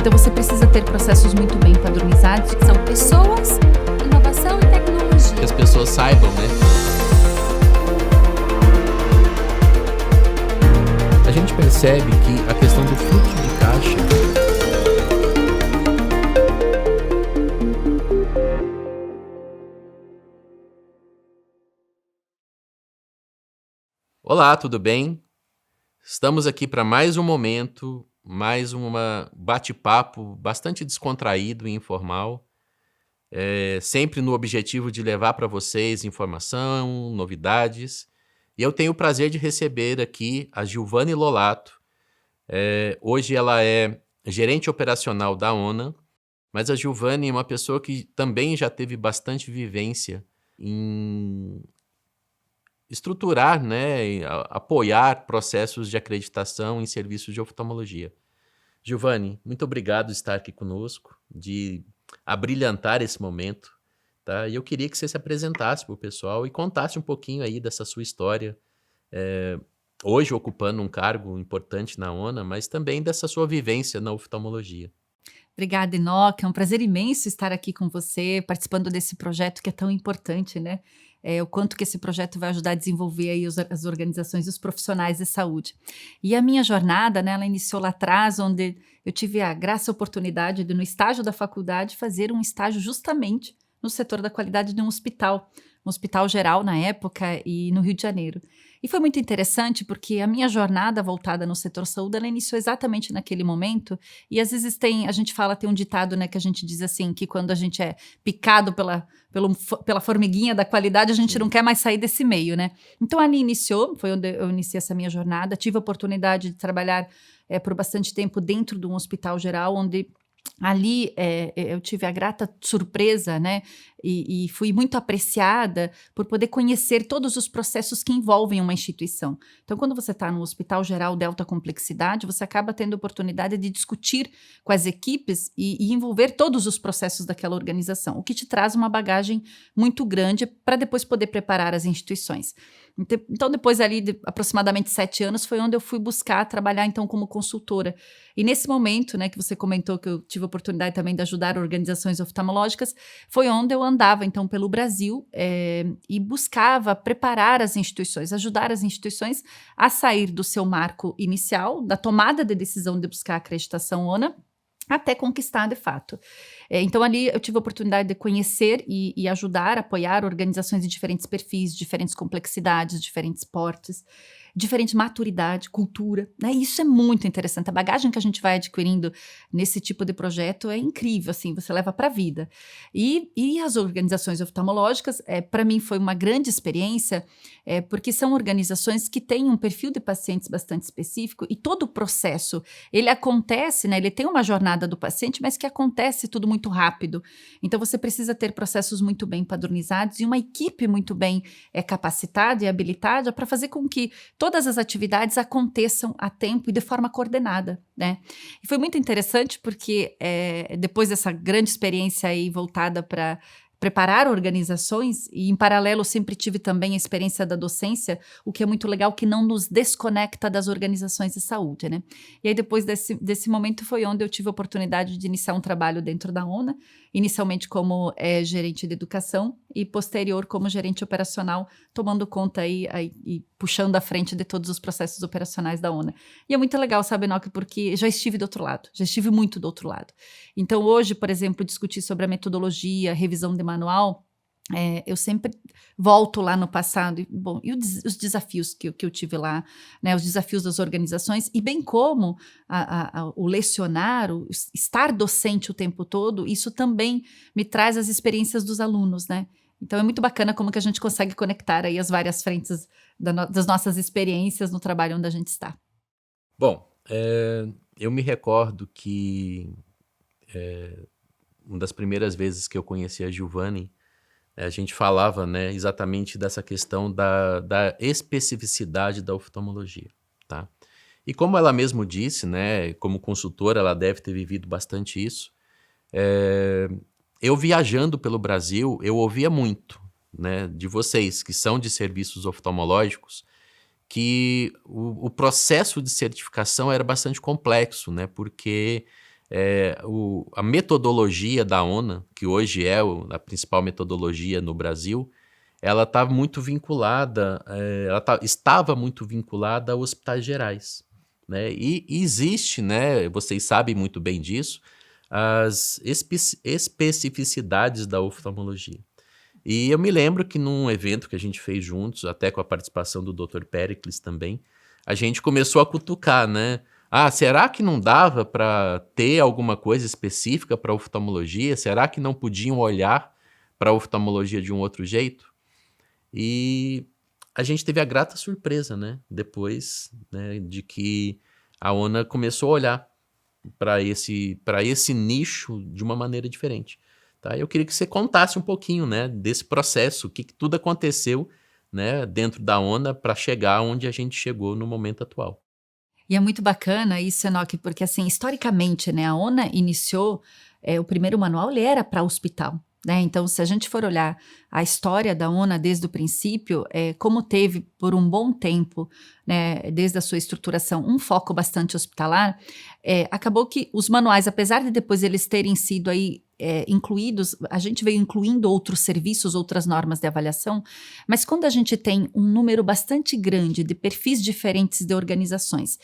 Então você precisa ter processos muito bem padronizados. São pessoas, inovação e tecnologia. Que as pessoas saibam, né? A gente percebe que a questão do fluxo de caixa Olá, tudo bem? Estamos aqui para mais um momento, mais um bate-papo bastante descontraído e informal, sempre no objetivo de levar para vocês informação, novidades. E eu tenho o prazer de receber aqui a Giovanni Lolato. Hoje ela é gerente operacional da ONA, mas a Giovanni é uma pessoa que também já teve bastante vivência em estruturar, né, e apoiar processos de acreditação em serviços de oftalmologia. Giovanni, muito obrigado por estar aqui conosco, de abrilhantar esse momento, tá? E eu queria que você se apresentasse para o pessoal e contasse um pouquinho aí dessa sua história, hoje ocupando um cargo importante na ONA, mas também dessa sua vivência na oftalmologia. Obrigada, Enoque. É um prazer imenso estar aqui com você, participando desse projeto que é tão importante, né? O quanto que esse projeto vai ajudar a desenvolver aí as organizações e os profissionais de saúde. E a minha jornada, né, ela iniciou lá atrás, onde eu tive a graça e a oportunidade de, no estágio da faculdade, fazer um estágio justamente no setor da qualidade de um hospital geral na época e no Rio de Janeiro. E foi muito interessante porque a minha jornada voltada no setor saúde, ela iniciou exatamente naquele momento, e às vezes tem um ditado, né, que a gente diz assim, que quando a gente é picado pela formiguinha da qualidade, a gente não quer mais sair desse meio, né? Então ali foi onde eu iniciei essa minha jornada, tive a oportunidade de trabalhar por bastante tempo dentro de um hospital geral, onde ali eu tive a grata surpresa, né, e fui muito apreciada por poder conhecer todos os processos que envolvem uma instituição. Então, quando você está no hospital geral de alta complexidade, você acaba tendo a oportunidade de discutir com as equipes e envolver todos os processos daquela organização, o que te traz uma bagagem muito grande para depois poder preparar as instituições. Então, depois ali de aproximadamente 7 anos, foi onde eu fui buscar trabalhar então como consultora. E nesse momento, né, que você comentou que eu tive a oportunidade também de ajudar organizações oftalmológicas, foi onde eu andava então pelo Brasil e buscava preparar as instituições, ajudar as instituições a sair do seu marco inicial, da tomada de decisão de buscar a acreditação ONA, até conquistar de fato. Então ali eu tive a oportunidade de conhecer e ajudar, apoiar organizações de diferentes perfis, diferentes complexidades, diferentes portes, diferente maturidade, cultura, né? Isso é muito interessante. A bagagem que a gente vai adquirindo nesse tipo de projeto é incrível, assim, você leva para a vida. E as organizações oftalmológicas, para mim foi uma grande experiência, porque são organizações que têm um perfil de pacientes bastante específico e todo o processo, ele acontece, né? Ele tem uma jornada do paciente, mas que acontece tudo muito rápido. Então você precisa ter processos muito bem padronizados e uma equipe muito bem capacitada e habilitada para fazer com que todas as atividades aconteçam a tempo e de forma coordenada, né? E foi muito interessante porque depois dessa grande experiência aí voltada para preparar organizações, e em paralelo eu sempre tive também a experiência da docência, o que é muito legal, que não nos desconecta das organizações de saúde, né? E aí depois desse momento foi onde eu tive a oportunidade de iniciar um trabalho dentro da ONA, inicialmente como gerente de educação e posterior como gerente operacional, tomando conta e puxando à frente de todos os processos operacionais da ONA. E é muito legal, sabe, Enoque, porque já estive do outro lado, já estive muito do outro lado. Então hoje, por exemplo, discutir sobre a metodologia, revisão de manual, eu sempre volto lá no passado, e os desafios que eu tive lá, né, os desafios das organizações, e bem como o lecionar, o estar docente o tempo todo, isso também me traz as experiências dos alunos, né? Então é muito bacana como que a gente consegue conectar aí as várias frentes das nossas experiências no trabalho onde a gente está. Bom, eu me recordo que uma das primeiras vezes que eu conheci a Giovanni, a gente falava, né, exatamente dessa questão da especificidade da oftalmologia, tá? E como ela mesmo disse, né, como consultora, ela deve ter vivido bastante isso. Eu viajando pelo Brasil, eu ouvia muito, né, de vocês que são de serviços oftalmológicos, que o processo de certificação era bastante complexo, né, porque A metodologia da ONA, que hoje é a principal metodologia no Brasil, ela está muito vinculada, estava muito vinculada a hospitais gerais, né? E existe, né, vocês sabem muito bem disso, as especificidades da oftalmologia. E eu me lembro que num evento que a gente fez juntos, até com a participação do Dr. Péricles também, a gente começou a cutucar, né? Será que não dava para ter alguma coisa específica para oftalmologia? Será que não podiam olhar para a oftalmologia de um outro jeito? E a gente teve a grata surpresa, né? Depois, né, de que a ONA começou a olhar para esse nicho de uma maneira diferente. Tá? Eu queria que você contasse um pouquinho, né, desse processo, o que tudo aconteceu, né, dentro da ONA para chegar onde a gente chegou no momento atual. E é muito bacana isso, Enoque, porque assim, historicamente, né, a ONA iniciou, o primeiro manual ele era para hospital, né? Então, se a gente for olhar a história da ONA desde o princípio, como teve por um bom tempo, né, desde a sua estruturação, um foco bastante hospitalar, acabou que os manuais, apesar de depois eles terem sido aí incluídos, a gente veio incluindo outros serviços, outras normas de avaliação, mas quando a gente tem um número bastante grande de perfis diferentes de organizações,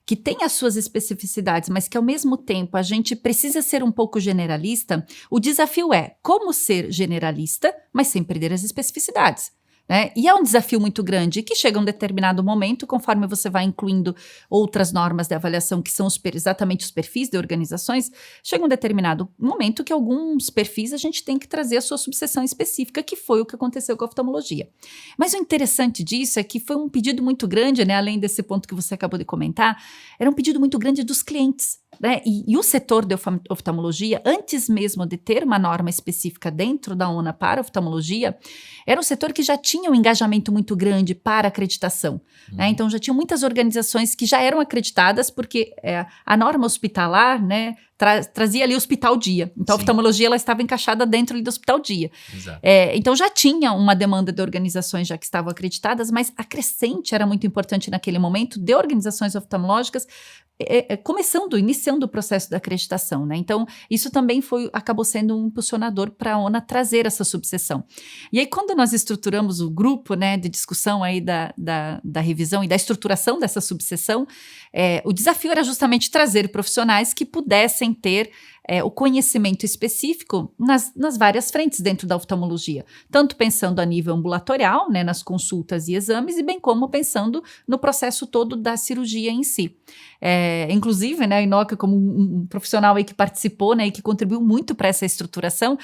que têm as suas especificidades, mas que ao mesmo tempo a gente precisa ser um pouco generalista, o desafio é como ser generalista, mas sem perder as especificidades. Né? E é um desafio muito grande que chega a um determinado momento, conforme você vai incluindo outras normas de avaliação que são exatamente os perfis de organizações, chega um determinado momento que alguns perfis a gente tem que trazer a sua subseção específica, que foi o que aconteceu com a oftalmologia. Mas o interessante disso é que foi um pedido muito grande, né? Além desse ponto que você acabou de comentar, era um pedido muito grande dos clientes. Né? E o setor de oftalmologia, antes mesmo de ter uma norma específica dentro da ONA para oftalmologia, era um setor que já tinha um engajamento muito grande para acreditação. Né? Então, já tinham muitas organizações que já eram acreditadas, porque a norma hospitalar, né, trazia ali o hospital dia. Então, a oftalmologia ela estava encaixada dentro ali do hospital dia. Então, já tinha uma demanda de organizações já que estavam acreditadas, mas a crescente era muito importante naquele momento de organizações oftalmológicas iniciando o processo da acreditação, né? Então, isso também acabou sendo um impulsionador para a ONA trazer essa subseção. E aí, quando nós estruturamos o grupo, né, de discussão aí da revisão e da estruturação dessa subseção, o desafio era justamente trazer profissionais que pudessem ter o conhecimento específico nas várias frentes dentro da oftalmologia, tanto pensando a nível ambulatorial, né, nas consultas e exames, e bem como pensando no processo todo da cirurgia em si. Inclusive, né, a Inoca, como um profissional aí que participou, né, e que contribuiu muito para essa estruturação,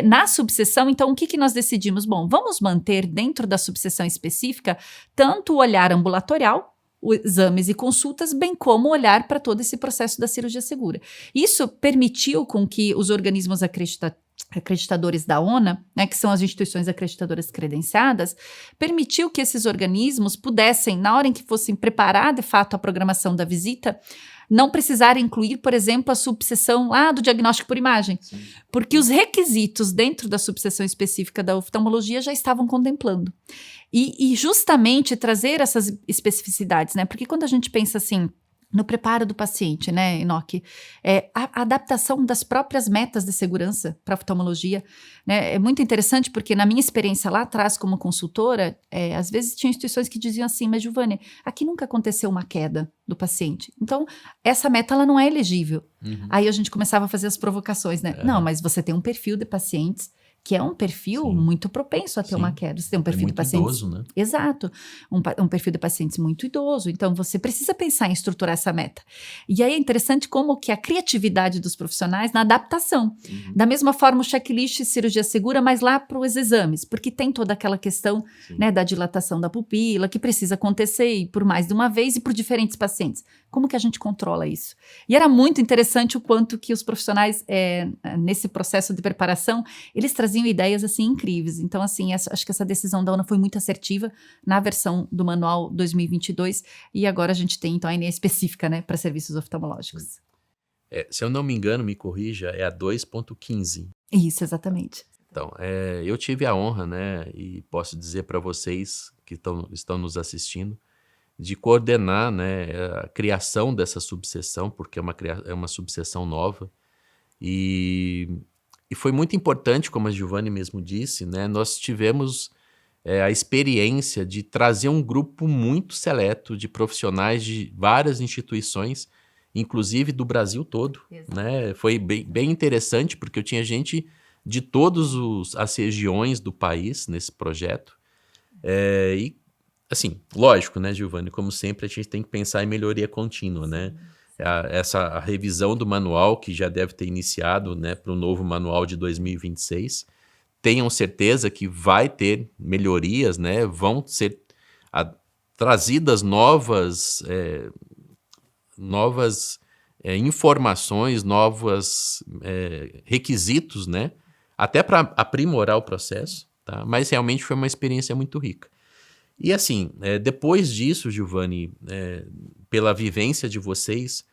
na subseção, então, o que nós decidimos? Bom, vamos manter dentro da subseção específica tanto o olhar ambulatorial, exames e consultas, bem como olhar para todo esse processo da cirurgia segura. Isso permitiu com que os organismos acreditadores da ONA, né, que são as instituições acreditadoras credenciadas, permitiu que esses organismos pudessem, na hora em que fossem preparar de fato a programação da visita, não precisar incluir, por exemplo, a subseção do diagnóstico por imagem, porque os requisitos dentro da subseção específica da oftalmologia já estavam contemplando. E justamente trazer essas especificidades, né? Porque quando a gente pensa assim, no preparo do paciente, né, Enoque, a adaptação das próprias metas de segurança para a oftalmologia, né, é muito interessante porque na minha experiência lá atrás como consultora, às vezes tinha instituições que diziam assim, mas Giovanni, aqui nunca aconteceu uma queda do paciente, então essa meta ela não é elegível. Aí a gente começava a fazer as provocações, né, não, mas você tem um perfil de pacientes que é um perfil muito propenso a ter uma queda. Você tem um perfil de pacientes... idoso, né? Exato. Um perfil de pacientes muito idoso. Então, você precisa pensar em estruturar essa meta. E aí é interessante como que a criatividade dos profissionais na adaptação. Da mesma forma, o checklist cirurgia segura, mas lá para os exames. Porque tem toda aquela questão, né, da dilatação da pupila, que precisa acontecer e por mais de uma vez e por diferentes pacientes. Como que a gente controla isso? E era muito interessante o quanto que os profissionais, nesse processo de preparação, eles traziam ideias, assim, incríveis. Então, assim, acho que essa decisão da ONA foi muito assertiva na versão do manual 2022 e agora a gente tem, então, a ENE específica, né, para serviços oftalmológicos. Se eu não me engano, me corrija, é a 2.15. Isso, exatamente. Então, eu tive a honra, né, e posso dizer para vocês que estão nos assistindo, de coordenar, né, a criação dessa subseção, porque é uma subseção nova. E, e foi muito importante, como a Giovanni mesmo disse, né, nós tivemos a experiência de trazer um grupo muito seleto de profissionais de várias instituições, inclusive do Brasil todo, né? Foi bem interessante, porque eu tinha gente de todas as regiões do país nesse projeto. E, assim, lógico, né, Giovanni? Como sempre, a gente tem que pensar em melhoria contínua, né? A revisão do manual, que já deve ter iniciado, né, para o novo manual de 2026, tenham certeza que vai ter melhorias, né? Vão ser trazidas novas informações, novos requisitos, né? Até para aprimorar o processo, tá? Mas realmente foi uma experiência muito rica. E assim, depois disso, Giovanni, pela vivência de vocês,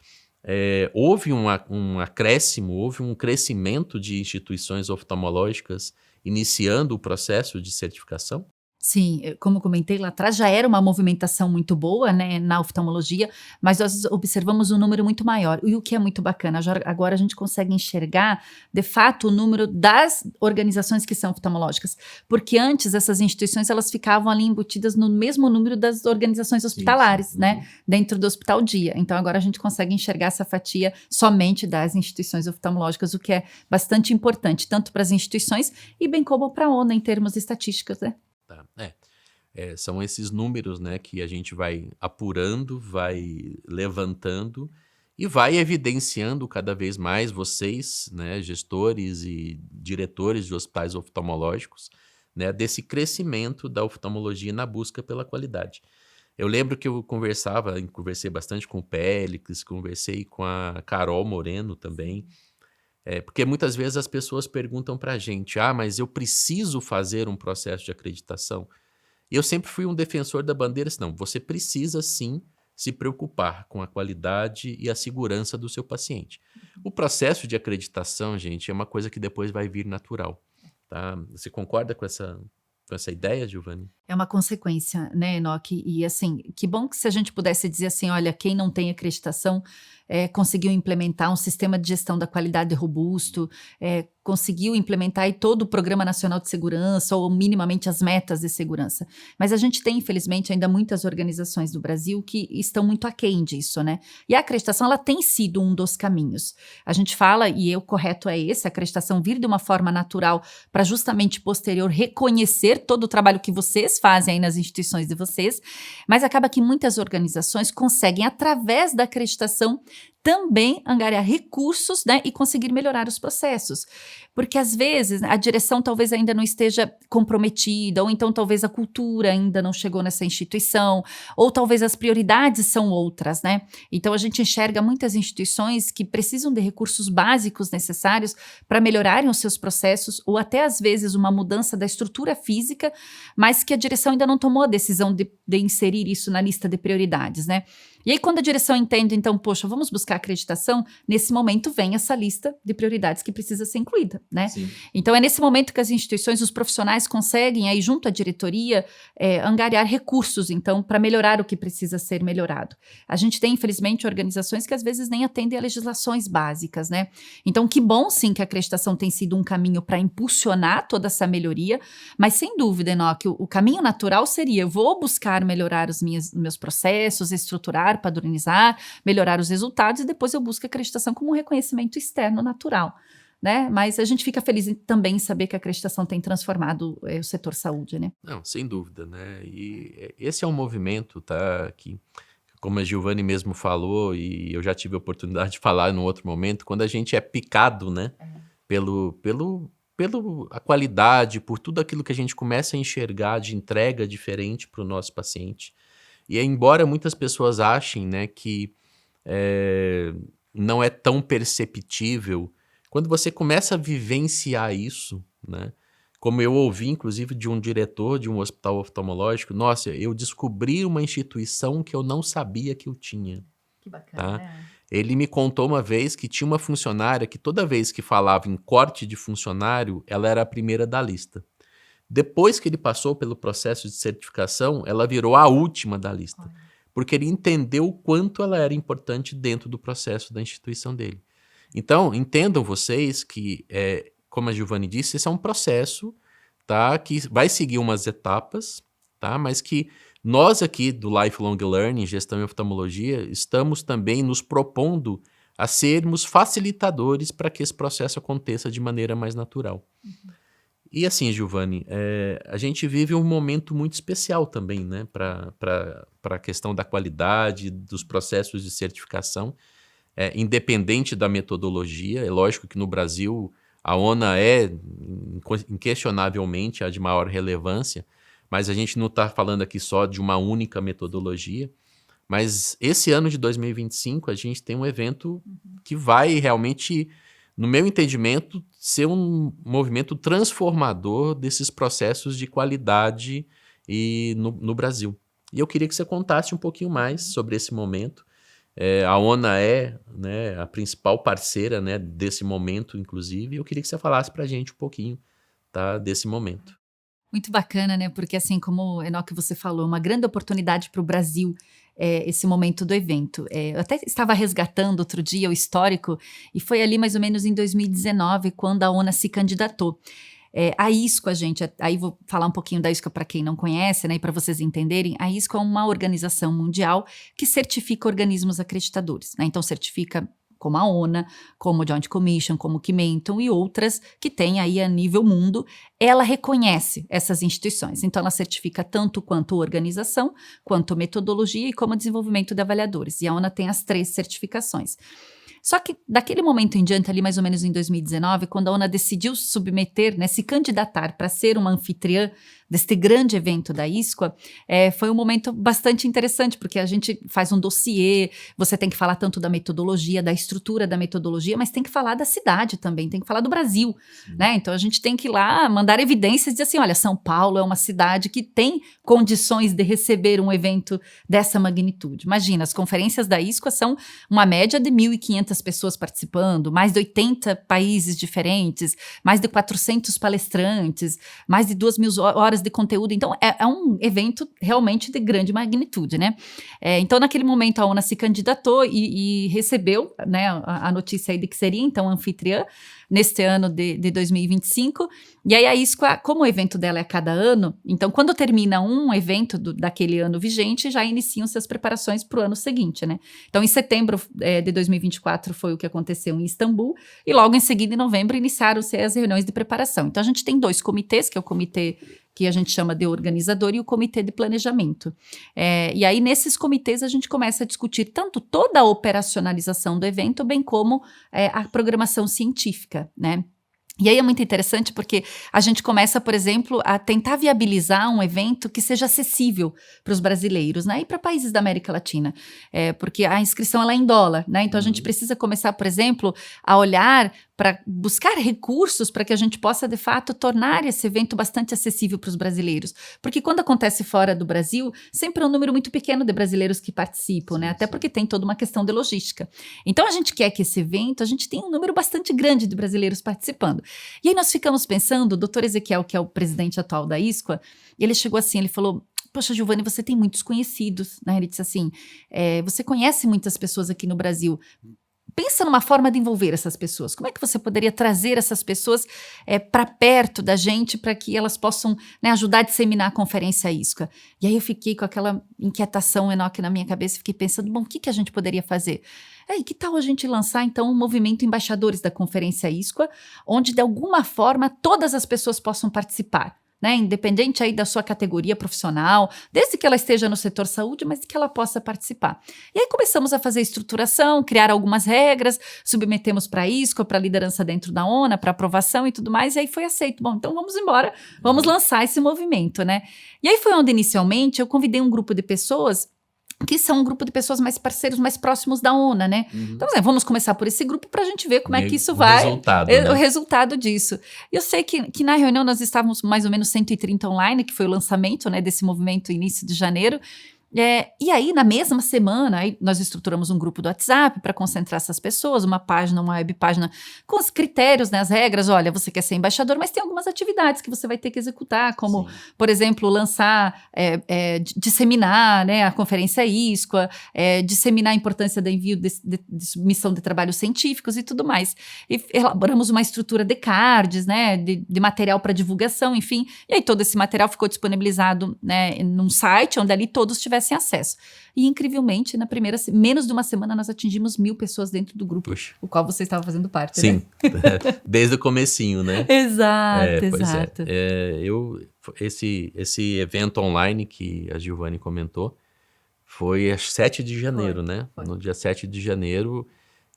houve um acréscimo, houve um crescimento de instituições oftalmológicas iniciando o processo de certificação? Sim, como eu comentei lá atrás, já era uma movimentação muito boa, né, na oftalmologia, mas nós observamos um número muito maior. E o que é muito bacana, agora a gente consegue enxergar, de fato, o número das organizações que são oftalmológicas, porque antes essas instituições elas ficavam ali embutidas no mesmo número das organizações hospitalares, sim. né, dentro do hospital dia. Então agora a gente consegue enxergar essa fatia somente das instituições oftalmológicas, o que é bastante importante, tanto para as instituições e bem como para a ONU em termos estatísticos, né? Tá. São esses números, né, que a gente vai apurando, vai levantando e vai evidenciando cada vez mais vocês, né, gestores e diretores de hospitais oftalmológicos, né, desse crescimento da oftalmologia na busca pela qualidade. Eu lembro que eu conversei bastante com o Pélix, conversei com a Carol Moreno também, porque muitas vezes as pessoas perguntam para a gente, mas eu preciso fazer um processo de acreditação? E eu sempre fui um defensor da bandeira, assim, não, você precisa sim se preocupar com a qualidade e a segurança do seu paciente. O processo de acreditação, gente, é uma coisa que depois vai vir natural, tá? Você concorda com essa ideia, Giovanni? É uma consequência, né, Enoque? E assim, que bom que se a gente pudesse dizer assim, olha, quem não tem acreditação conseguiu implementar um sistema de gestão da qualidade robusto, conseguiu implementar aí todo o Programa Nacional de Segurança ou minimamente as metas de segurança. Mas a gente tem, infelizmente, ainda muitas organizações do Brasil que estão muito aquém disso, né? E a acreditação, ela tem sido um dos caminhos. A gente fala, e o correto é esse, a acreditação vir de uma forma natural para justamente posterior reconhecer todo o trabalho que vocês fazem aí nas instituições de vocês, mas acaba que muitas organizações conseguem, através da acreditação, também angariar recursos, né, e conseguir melhorar os processos. Porque às vezes a direção talvez ainda não esteja comprometida, ou então talvez a cultura ainda não chegou nessa instituição, ou talvez as prioridades são outras, né? Então a gente enxerga muitas instituições que precisam de recursos básicos necessários para melhorarem os seus processos, ou até às vezes uma mudança da estrutura física, mas que a direção ainda não tomou a decisão de inserir isso na lista de prioridades, né? E aí, quando a direção entende, então, poxa, vamos buscar acreditação, nesse momento vem essa lista de prioridades que precisa ser incluída, né? Sim. Então, é nesse momento que as instituições, os profissionais conseguem, aí junto à diretoria, angariar recursos, então, para melhorar o que precisa ser melhorado. A gente tem, infelizmente, organizações que às vezes nem atendem a legislações básicas, né? Então, que bom, sim, que a acreditação tem sido um caminho para impulsionar toda essa melhoria, mas sem dúvida, Enoque, o caminho natural seria, eu vou buscar melhorar os meus processos, estruturar, padronizar, melhorar os resultados e depois eu busco a acreditação como um reconhecimento externo natural, né? Mas a gente fica feliz também em saber que a acreditação tem transformado o setor saúde, né? Não, sem dúvida, né? E esse é um movimento, tá? Que, como a Giovanni mesmo falou, e eu já tive a oportunidade de falar em outro momento, quando a gente é picado, né? Pelo a qualidade, por tudo aquilo que a gente começa a enxergar de entrega diferente para o nosso paciente. E embora muitas pessoas achem, né, que não é tão perceptível, quando você começa a vivenciar isso, né, como eu ouvi, inclusive, de um diretor de um hospital oftalmológico, nossa, eu descobri uma instituição que eu não sabia que eu tinha. Que bacana, Tá? né? Ele me contou uma vez que tinha uma funcionária que toda vez que falava em corte de funcionário, ela era a primeira da lista. Depois que ele passou pelo processo de certificação, ela virou a última da lista. porque ele entendeu o quanto ela era importante dentro do processo da instituição dele. Então, entendam vocês que, como a Giovanni disse, esse é um processo, tá, que vai seguir umas etapas, tá, mas que nós aqui do Lifelong Learning, Gestão em Oftalmologia, estamos também nos propondo a sermos facilitadores para que esse processo aconteça de maneira mais natural. E assim, Giovanni, a gente vive um momento muito especial também, né, para a questão da qualidade, dos processos de certificação, independente da metodologia. É lógico que no Brasil a ONA é inquestionavelmente a de maior relevância, mas a gente não está falando aqui só de uma única metodologia. Mas esse ano de 2025 a gente tem um evento que vai realmente, no meu entendimento, ser um movimento transformador desses processos de qualidade no Brasil. E eu queria que você contasse um pouquinho mais sobre esse momento. A ONA é, né, a principal parceira, né, desse momento, inclusive, e eu queria que você falasse para a gente um pouquinho, tá, desse momento. Muito bacana, né? Porque assim, como, Enoque, você falou, uma grande oportunidade para o Brasil esse momento do evento. Eu até estava resgatando outro dia o histórico, e foi ali mais ou menos em 2019, quando a ONA se candidatou. A ISCO, aí vou falar um pouquinho da ISCO para quem não conhece, né, e para vocês entenderem. A ISCO é uma organização mundial que certifica organismos acreditadores, né? Então certifica como a ONA, como o Joint Commission, como o Kimenton e outras que tem aí a nível mundo. Ela reconhece essas instituições, então ela certifica tanto quanto organização, quanto metodologia e como desenvolvimento de avaliadores. E a ONA tem as 3 certificações. Só que daquele momento em diante, ali mais ou menos em 2019, quando a ONA decidiu submeter, né, se candidatar para ser uma anfitriã deste grande evento da ISCOA, foi um momento bastante interessante, porque a gente faz um dossiê, você tem que falar tanto da metodologia, da estrutura da metodologia, mas tem que falar da cidade também, tem que falar do Brasil, né? Então a gente tem que ir lá mandar evidências e dizer assim, olha, São Paulo é uma cidade que tem condições de receber um evento dessa magnitude. Imagina, as conferências da ISCOA são uma média de 1.500 pessoas participando, mais de 80 países diferentes, mais de 400 palestrantes, mais de 2.000 horas de conteúdo. Então, é um evento realmente de grande magnitude, né? Então, naquele momento, a ONA se candidatou e recebeu, né, a notícia aí de que seria, então, anfitriã neste ano de 2025. E aí a ISCOA, como o evento dela é a cada ano, então quando termina um evento daquele ano vigente, já iniciam-se as preparações para o ano seguinte, né? Então em setembro de 2024 foi o que aconteceu em Istambul, e logo em seguida, em novembro, iniciaram-se as reuniões de preparação. Então a gente tem 2 comitês, que é o comitê que a gente chama de organizador e o comitê de planejamento. E aí, nesses comitês, a gente começa a discutir tanto toda a operacionalização do evento, bem como a programação científica, né? E aí é muito interessante porque a gente começa, por exemplo, a tentar viabilizar um evento que seja acessível para os brasileiros, né? E para países da América Latina, porque a inscrição ela é em dólar, né? Então a gente precisa começar, por exemplo, a olhar para buscar recursos para que a gente possa, de fato, tornar esse evento bastante acessível para os brasileiros. Porque quando acontece fora do Brasil, sempre é um número muito pequeno de brasileiros que participam, né? Até porque tem toda uma questão de logística. Então a gente quer que esse evento, a gente tenha um número bastante grande de brasileiros participando. E aí nós ficamos pensando, o doutor Ezequiel, que é o presidente atual da ISCOA, ele chegou assim, ele falou: poxa, Giovanni, você tem muitos conhecidos, né? Ele disse assim, você conhece muitas pessoas aqui no Brasil. Pensa numa forma de envolver essas pessoas. Como é que você poderia trazer essas pessoas para perto da gente, para que elas possam, né, ajudar a disseminar a conferência ISCOA? E aí eu fiquei com aquela inquietação, Enoque, na minha cabeça, fiquei pensando, bom, o que a gente poderia fazer? E que tal a gente lançar, então, um movimento embaixadores da conferência ISCOA, onde, de alguma forma, todas as pessoas possam participar, né, independente aí da sua categoria profissional, desde que ela esteja no setor saúde, mas que ela possa participar. E aí começamos a fazer estruturação, criar algumas regras, submetemos para a ISCOA, para a liderança dentro da ONA, para aprovação e tudo mais, e aí foi aceito. Bom, então vamos embora, vamos lançar esse movimento, né? E aí foi onde, inicialmente, eu convidei um grupo de pessoas que são um grupo de pessoas mais parceiros, mais próximos da ONA, né? Então, vamos começar por esse grupo para a gente ver como é que isso vai... Resultado, o né? resultado disso. Eu sei que na reunião nós estávamos mais ou menos 130 online, que foi o lançamento, né, desse movimento início de janeiro, E aí, na mesma semana, aí nós estruturamos um grupo do WhatsApp para concentrar essas pessoas, uma página, uma web página com os critérios, né, as regras. Olha, você quer ser embaixador, mas tem algumas atividades que você vai ter que executar, como, por exemplo, lançar, disseminar, né, a conferência ISQA, disseminar a importância do envio de missão de trabalhos científicos e tudo mais. E elaboramos uma estrutura de cards, né, de material para divulgação, enfim. E aí todo esse material ficou disponibilizado, né, num site onde ali todos tivessem acesso. E incrivelmente, menos de uma semana, nós atingimos 1.000 pessoas dentro do grupo, o qual você estava fazendo parte, Sim, né? desde o comecinho, né? Exato, Pois exato. Esse evento online que a Giovanni comentou foi às 7 de janeiro, né? Foi. No dia 7 de janeiro,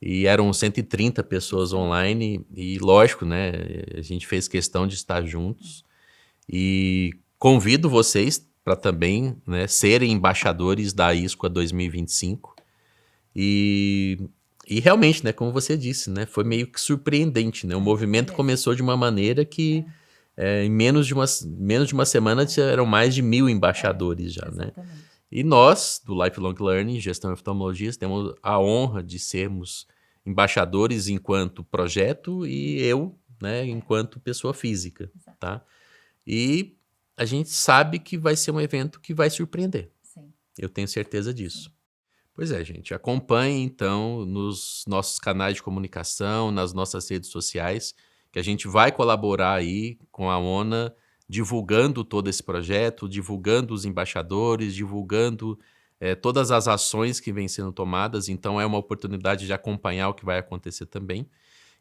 e eram 130 pessoas online, e lógico, né? A gente fez questão de estar juntos, e convido vocês para também, né, serem embaixadores da ISQA 2025. E realmente, né, como você disse, né, foi meio que surpreendente, né? O movimento começou de uma maneira que em menos de uma semana eram mais de 1.000 embaixadores já, né? E nós, do Lifelong Learning, Gestão e Oftalmologia, temos a honra de sermos embaixadores enquanto projeto e eu, né, enquanto pessoa física, tá? E a gente sabe que vai ser um evento que vai surpreender. Sim. Eu tenho certeza disso. Pois é, gente. Acompanhe, então, nos nossos canais de comunicação, nas nossas redes sociais, que a gente vai colaborar aí com a ONA, divulgando todo esse projeto, divulgando os embaixadores, divulgando todas as ações que vêm sendo tomadas. Então, é uma oportunidade de acompanhar o que vai acontecer também.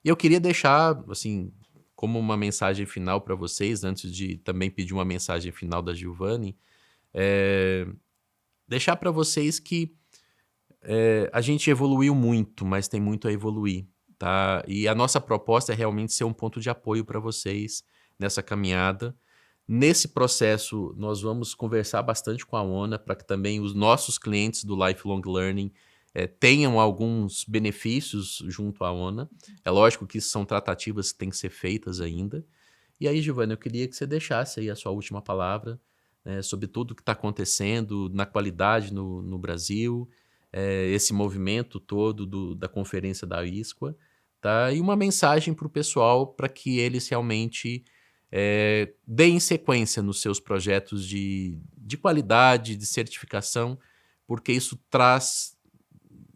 E eu queria deixar, assim, como uma mensagem final para vocês, antes de também pedir uma mensagem final da Giovanni, deixar para vocês que a gente evoluiu muito, mas tem muito a evoluir, tá? E a nossa proposta é realmente ser um ponto de apoio para vocês nessa caminhada. Nesse processo, nós vamos conversar bastante com a ONA para que também os nossos clientes do Lifelong Learning tenham alguns benefícios junto à ONA. É lógico que isso são tratativas que têm que ser feitas ainda. E aí, Giovanni, eu queria que você deixasse aí a sua última palavra sobre tudo o que está acontecendo na qualidade no Brasil, esse movimento todo da conferência da ISQA, tá? E uma mensagem para o pessoal para que eles realmente deem sequência nos seus projetos de qualidade, de certificação, porque isso traz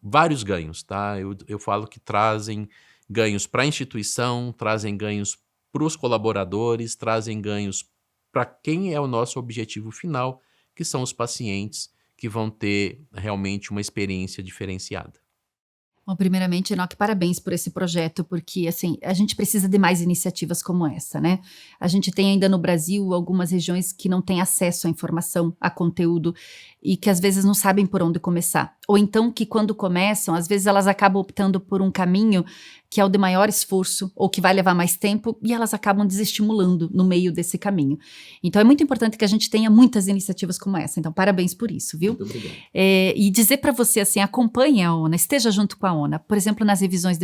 vários ganhos, tá? Eu falo que trazem ganhos para a instituição, trazem ganhos para os colaboradores, trazem ganhos para quem é o nosso objetivo final, que são os pacientes que vão ter realmente uma experiência diferenciada. Bom, primeiramente, Enoque, parabéns por esse projeto, porque assim, a gente precisa de mais iniciativas como essa, né? A gente tem ainda no Brasil algumas regiões que não têm acesso à informação, a conteúdo, e que às vezes não sabem por onde começar. Ou então que quando começam, às vezes elas acabam optando por um caminho que é o de maior esforço, ou que vai levar mais tempo, e elas acabam desestimulando no meio desse caminho. Então é muito importante que a gente tenha muitas iniciativas como essa. Então parabéns por isso, viu? Muito obrigado. E dizer para você assim, acompanhe a ONA, esteja junto com a ONA. Por exemplo, nas revisões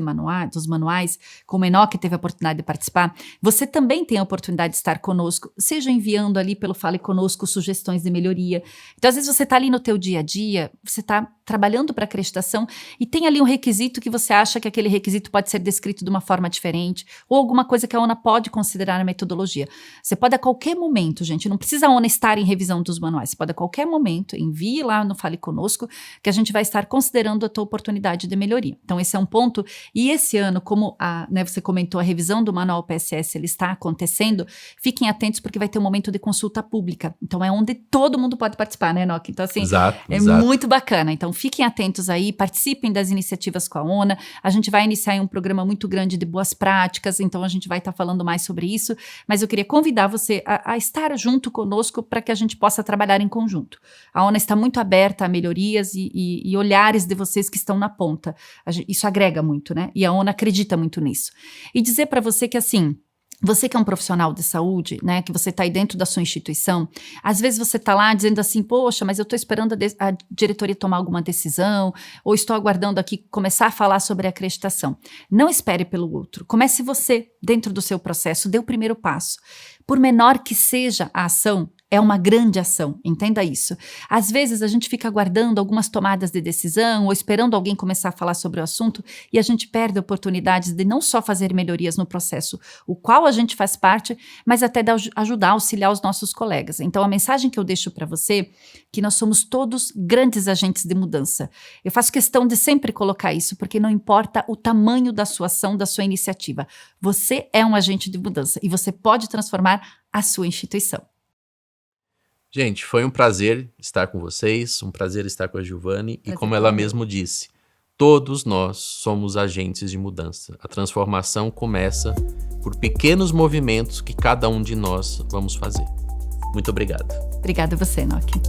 dos manuais, como o Enoque teve a oportunidade de participar, você também tem a oportunidade de estar conosco, seja enviando ali pelo Fale Conosco sugestões de melhoria. Então às vezes você está ali no teu dia a dia, você está trabalhando para acreditação e tem ali um requisito que você acha que aquele requisito pode ser descrito de uma forma diferente, ou alguma coisa que a ONA pode considerar na metodologia. Você pode a qualquer momento, gente, não precisa a ONA estar em revisão dos manuais, você pode a qualquer momento, envie lá no Fale Conosco, que a gente vai estar considerando a tua oportunidade de melhoria. Então esse é um ponto, e esse ano, como você comentou, a revisão do manual PSS ele está acontecendo, fiquem atentos porque vai ter um momento de consulta pública, então é onde todo mundo pode participar, né, Enoque? Então assim, exato. Muito bacana, então fiquem atentos aí, participem das iniciativas com a ONA, a gente vai iniciar um programa muito grande de boas práticas, então a gente vai estar falando mais sobre isso, mas eu queria convidar você a estar junto conosco para que a gente possa trabalhar em conjunto. A ONA está muito aberta a melhorias e olhares de vocês que estão na ponta. Isso agrega muito, né? E a ONA acredita muito nisso. E dizer para você que assim, você que é um profissional de saúde, né, que você está aí dentro da sua instituição, às vezes você está lá dizendo assim, poxa, mas eu estou esperando a diretoria tomar alguma decisão, ou estou aguardando aqui começar a falar sobre a acreditação. Não espere pelo outro, comece você dentro do seu processo, dê o primeiro passo. Por menor que seja a ação, é uma grande ação, entenda isso. Às vezes a gente fica aguardando algumas tomadas de decisão ou esperando alguém começar a falar sobre o assunto e a gente perde oportunidades de não só fazer melhorias no processo, o qual a gente faz parte, mas até de ajudar, auxiliar os nossos colegas. Então a mensagem que eu deixo para você é que nós somos todos grandes agentes de mudança. Eu faço questão de sempre colocar isso, porque não importa o tamanho da sua ação, da sua iniciativa. Você é um agente de mudança e você pode transformar a sua instituição. Gente, foi um prazer estar com vocês, um prazer estar com a Giovanni. E Prazer como ela todo meu. mesmo disse, todos nós somos agentes de mudança. A transformação começa por pequenos movimentos que cada um de nós vamos fazer. Muito obrigado. Obrigada a você, Enoque.